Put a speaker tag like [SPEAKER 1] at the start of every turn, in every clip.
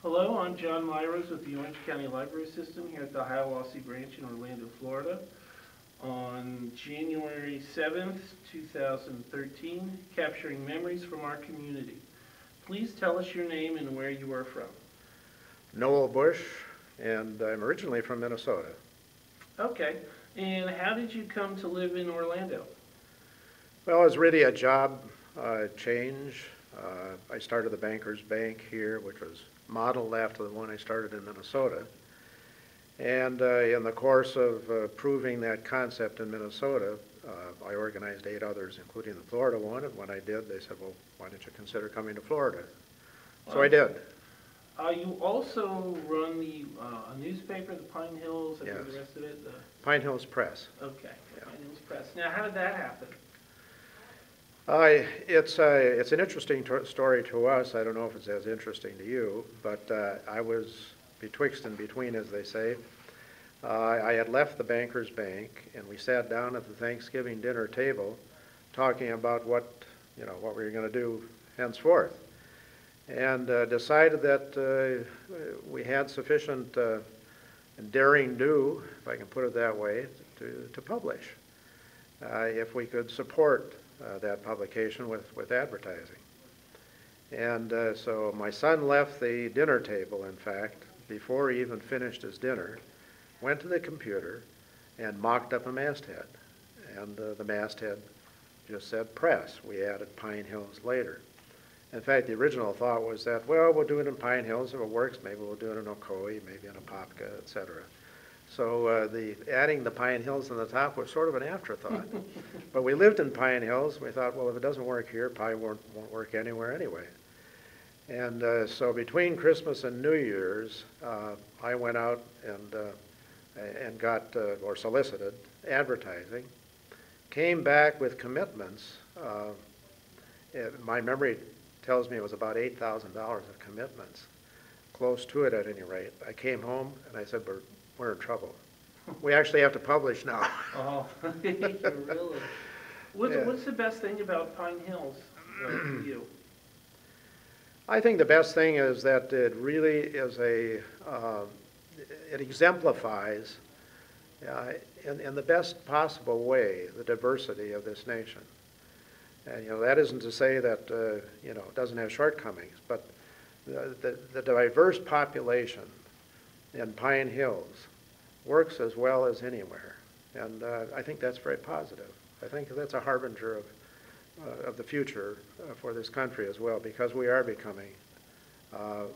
[SPEAKER 1] Hello, I'm John Myers with the Orange County Library System here at the Hiawassee Branch in Orlando, Florida. On January 7th, 2013, capturing memories from our community. Please tell us your name and where you are from.
[SPEAKER 2] Noel Busch, and I'm originally from Minnesota.
[SPEAKER 1] Okay, and how did you come to live in Orlando?
[SPEAKER 2] Well, it was really a job change. I started the Bankers Bank here, which was modeled after the one I started in Minnesota. And in the course of proving that concept in Minnesota, I organized 8 others, including the Florida one, and when I did, they said, well, why don't you consider coming to Florida? So I did.
[SPEAKER 1] You also run a newspaper, the Pine Hills, and
[SPEAKER 2] Yes.
[SPEAKER 1] the rest of it?
[SPEAKER 2] Pine Hills Press.
[SPEAKER 1] Okay,
[SPEAKER 2] Yeah.
[SPEAKER 1] Pine Hills Press. Now, how did that happen?
[SPEAKER 2] It's an interesting story to us. I don't know if it's as interesting to you, but I was betwixt and between, as they say. I had left the Bankers Bank, and we sat down at the Thanksgiving dinner table talking about what we were going to do henceforth, and decided that we had sufficient daring do, if I can put it that way, to publish if we could support that publication with advertising. And so my son left the dinner table, in fact, before he even finished his dinner, went to the computer and mocked up a masthead. And the masthead just said press. We added Pine Hills later. In fact, the original thought was that, well, we'll do it in Pine Hills. If it works, maybe we'll do it in Ocoee, maybe in Apopka, etc. So adding the Pine Hills on the top was sort of an afterthought. But we lived in Pine Hills. We thought, well, if it doesn't work here, it probably won't work anywhere anyway. And so between Christmas and New Year's, I went out and got, or solicited, advertising, came back with commitments. My memory tells me it was about $8,000 of commitments, close to it at any rate. I came home and I said, we're in trouble. We actually have to publish now.
[SPEAKER 1] Oh, really?
[SPEAKER 2] Yeah.
[SPEAKER 1] What's the best thing about Pine Hills for you?
[SPEAKER 2] I think the best thing is that it really is it exemplifies in the best possible way the diversity of this nation. And that isn't to say that it doesn't have shortcomings, but the diverse population in Pine Hills works as well as anywhere, and I think that's very positive. I think that's a harbinger of the future for this country as well, because we are becoming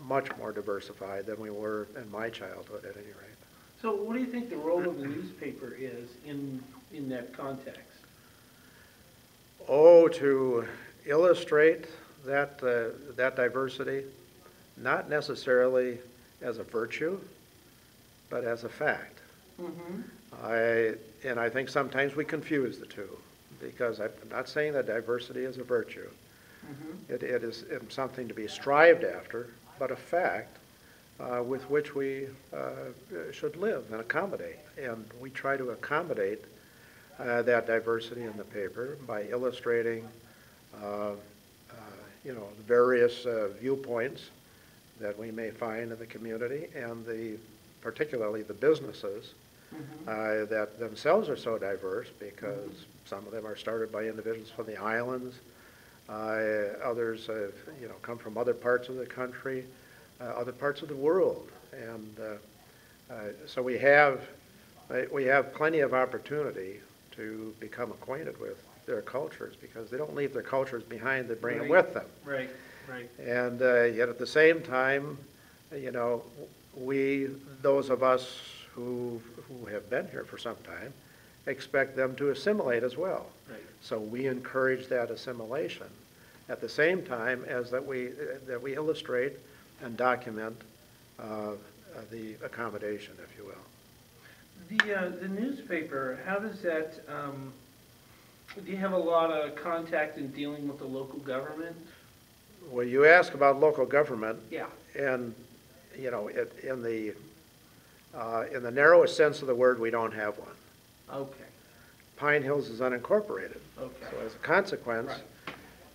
[SPEAKER 2] much more diversified than we were in my childhood at any rate.
[SPEAKER 1] So what do you think the role of the newspaper is in that context?
[SPEAKER 2] Oh, to illustrate that diversity, not necessarily as a virtue, but as a fact.
[SPEAKER 1] Mm-hmm.
[SPEAKER 2] I think sometimes we confuse the two, because I'm not saying that diversity is a virtue.
[SPEAKER 1] Mm-hmm.
[SPEAKER 2] It is something to be strived after, but a fact with which we should live and accommodate. And we try to accommodate that diversity in the paper by illustrating various viewpoints that we may find in the community, and particularly the businesses that themselves are so diverse, because some of them are started by individuals from the islands. Others have come from other parts of the country, other parts of the world, and so we have plenty of opportunity to become acquainted with their cultures, because they don't leave their cultures behind; they bring them with them.
[SPEAKER 1] Right, right.
[SPEAKER 2] And yet at the same time, those of us who have been here for some time, expect them to assimilate as well.
[SPEAKER 1] Right.
[SPEAKER 2] So we encourage that assimilation at the same time as that we illustrate and document the accommodation, if you will.
[SPEAKER 1] The newspaper, how does that, do you have a lot of contact in dealing with the local government?
[SPEAKER 2] Well, you ask about local government.
[SPEAKER 1] Yeah.
[SPEAKER 2] And, in the narrowest sense of the word, we don't have one.
[SPEAKER 1] Okay.
[SPEAKER 2] Pine Hills is unincorporated.
[SPEAKER 1] Okay.
[SPEAKER 2] So as a consequence,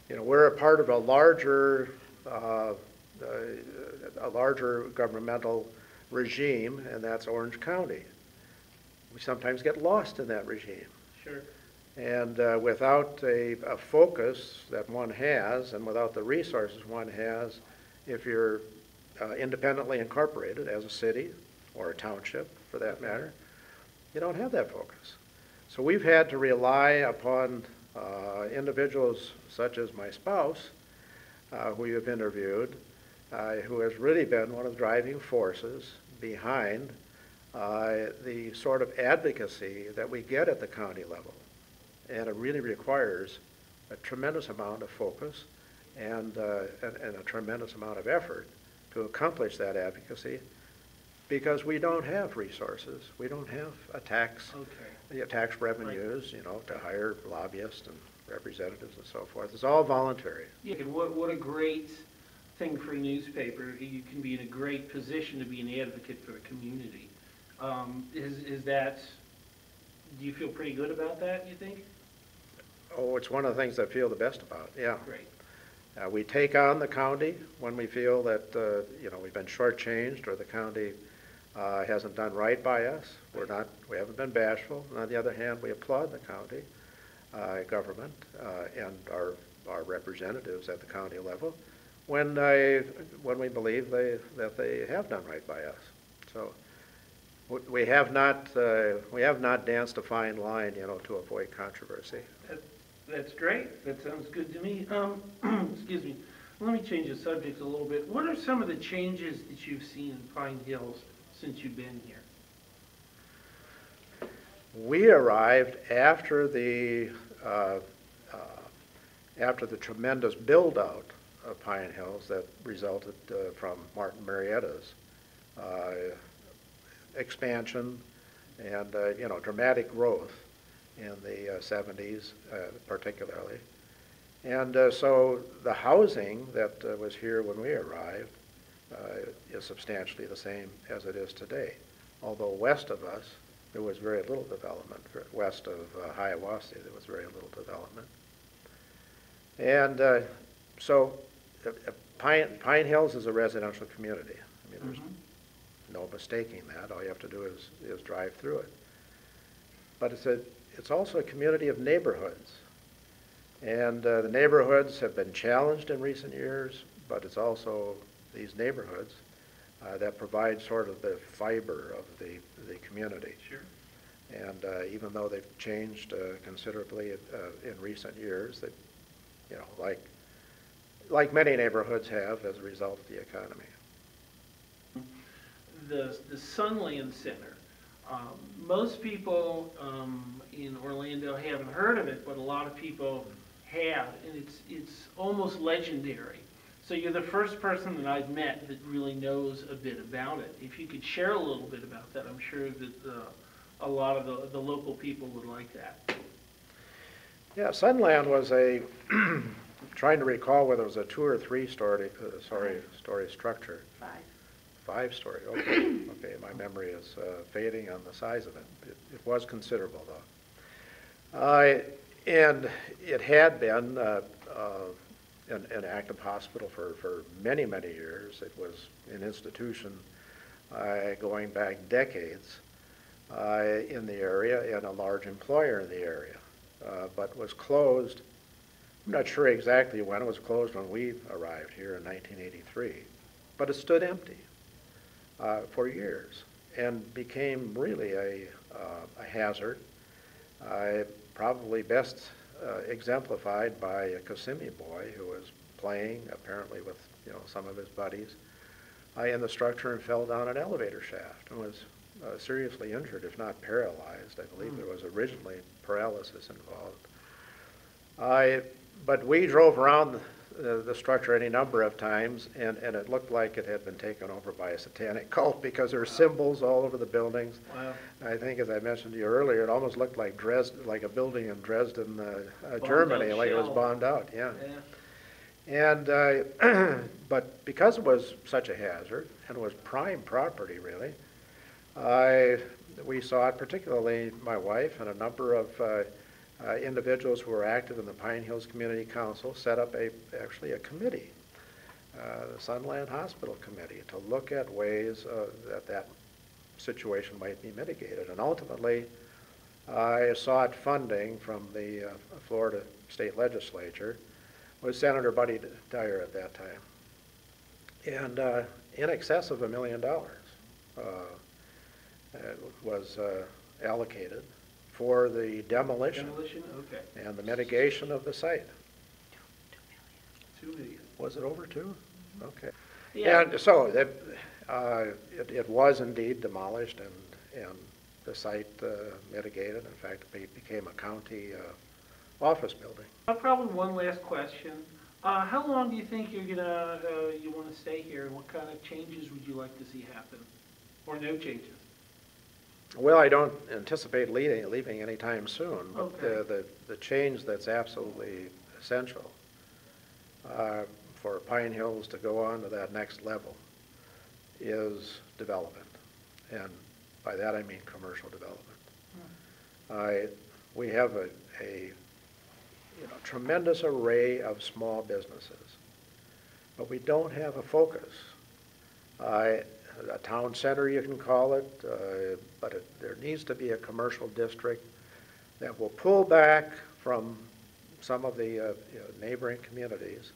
[SPEAKER 1] Right.
[SPEAKER 2] we're a part of a larger a larger governmental regime, and that's Orange County. We sometimes get lost in that regime.
[SPEAKER 1] Sure.
[SPEAKER 2] And without a focus that one has, and without the resources one has, if you're independently incorporated as a city, or a township for that matter, you don't have that focus. So we've had to rely upon individuals such as my spouse, who you've interviewed, who has really been one of the driving forces behind the sort of advocacy that we get at the county level. And it really requires a tremendous amount of focus and a tremendous amount of effort to accomplish that advocacy, because we don't have resources. We don't have tax revenues, you know, to hire lobbyists and representatives and so forth. It's all voluntary.
[SPEAKER 1] Yeah, and what a great thing for a newspaper. You can be in a great position to be an advocate for the community. Is that, do you feel pretty good about that, you think?
[SPEAKER 2] Oh, it's one of the things I feel the best about, yeah.
[SPEAKER 1] Great.
[SPEAKER 2] We take on the county when we feel that, you know, we've been shortchanged or the county hasn't done right by us. We haven't been bashful. And on the other hand, we applaud the county government and our representatives at the county level when we believe that they have done right by us. So we have not danced a fine line, you know, to avoid controversy.
[SPEAKER 1] That's great. That sounds good to me. Excuse me. Let me change the subject a little bit. What are some of the changes that you've seen in Pine Hills since you've been here?
[SPEAKER 2] We arrived after the tremendous build-out of Pine Hills that resulted from Martin Marietta's expansion and you know, dramatic growth in the 70s particularly. And so the housing that was here when we arrived is substantially the same as it is today. Although west of us, there was very little development. West of Hiawassee, there was very little development. And so Pine Hills is a residential community. I mean, there's no mistaking that. All you have to do is drive through it. But it's also a community of neighborhoods. And the neighborhoods have been challenged in recent years, but it's also these neighborhoods that provide sort of the fiber of the community.
[SPEAKER 1] Sure.
[SPEAKER 2] And even though they've changed considerably in recent years, they, you know, like many neighborhoods have as a result of the economy.
[SPEAKER 1] The Sunland Center. Most people in Orlando haven't heard of it, but a lot of people have, and it's almost legendary. So you're the first person that I've met that really knows a bit about it. If you could share a little bit about that, I'm sure that a lot of the local people would like that.
[SPEAKER 2] Yeah, Sunland was a, trying to recall whether it was a 2 or 3 story structure.
[SPEAKER 3] 5.
[SPEAKER 2] 5-story, okay. Okay, my memory is fading on the size of it. It was considerable, though. And it had been an active hospital for many, many years. It was an institution going back decades in the area and a large employer in the area, but was closed. I'm not sure exactly when. It was closed when we arrived here in 1983, but it stood empty for years and became really a hazard, probably best exemplified by a Kissimmee boy who was playing, apparently with some of his buddies, in the structure and fell down an elevator shaft and was seriously injured, if not paralyzed. I believe there was originally paralysis involved. But we drove around the structure any number of times, and it looked like it had been taken over by a satanic cult because there were symbols all over the buildings.
[SPEAKER 1] Wow.
[SPEAKER 2] I think, as I mentioned to you earlier, it almost looked like Dresden, like a building in Dresden, Germany, like it was bombed out. Yeah. And but because it was such a hazard and it was prime property, really, we saw it, particularly my wife and a number of individuals who were active in the Pine Hills Community Council, set up actually a committee the Sunland Hospital Committee to look at ways that situation might be mitigated. And ultimately, I sought funding from the Florida State Legislature with Senator Buddy Dyer at that time. And in excess of $1 million was allocated for the demolition.
[SPEAKER 1] Demolition, okay.
[SPEAKER 2] And the mitigation of the site.
[SPEAKER 1] 2 million.
[SPEAKER 2] Was it over 2? Okay.
[SPEAKER 1] Yeah.
[SPEAKER 2] And so it was indeed demolished, and the site mitigated. In fact, it became a county office building.
[SPEAKER 1] Probably one last question. How long do you think you want to stay here, and what kind of changes would you like to see happen, or no changes?
[SPEAKER 2] Well, I don't anticipate leaving anytime soon, but
[SPEAKER 1] Okay.
[SPEAKER 2] the change that's absolutely essential for Pine Hills to go on to that next level is development. And by that I mean commercial development. We have a tremendous array of small businesses, but we don't have a focus. A town center, you can call it, but there needs to be a commercial district that will pull back from some of the neighboring communities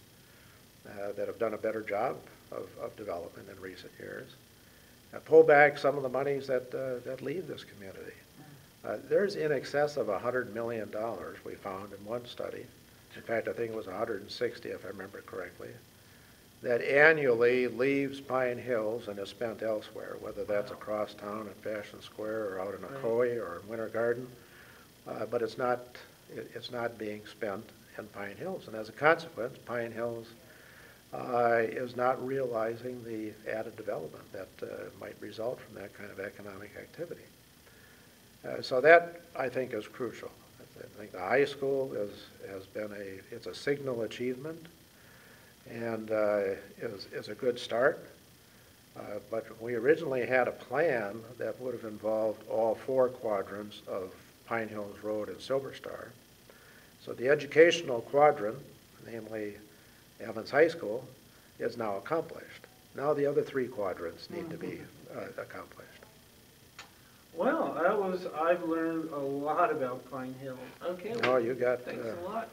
[SPEAKER 2] that have done a better job of development in recent years, and pull back some of the monies that leave this community. There's in excess of $100 million we found in one study. In fact, I think it was 160 if I remember correctly, that annually leaves Pine Hills and is spent elsewhere, whether that's across town at Fashion Square or out in Ocoee or in Winter Garden, but it's not being spent in Pine Hills. And as a consequence, Pine Hills is not realizing the added development that might result from that kind of economic activity. So that, I think, is crucial. I think the high school has been it's a signal achievement, and is a good start. But we originally had a plan that would have involved all 4 quadrants of Pine Hills Road and Silver Star. So the educational quadrant, namely Evans High School, is now accomplished. Now the other 3 quadrants need to be accomplished.
[SPEAKER 1] Well, I've learned a lot about Pine Hill. Okay.
[SPEAKER 2] Oh, you got.
[SPEAKER 1] Thanks a lot.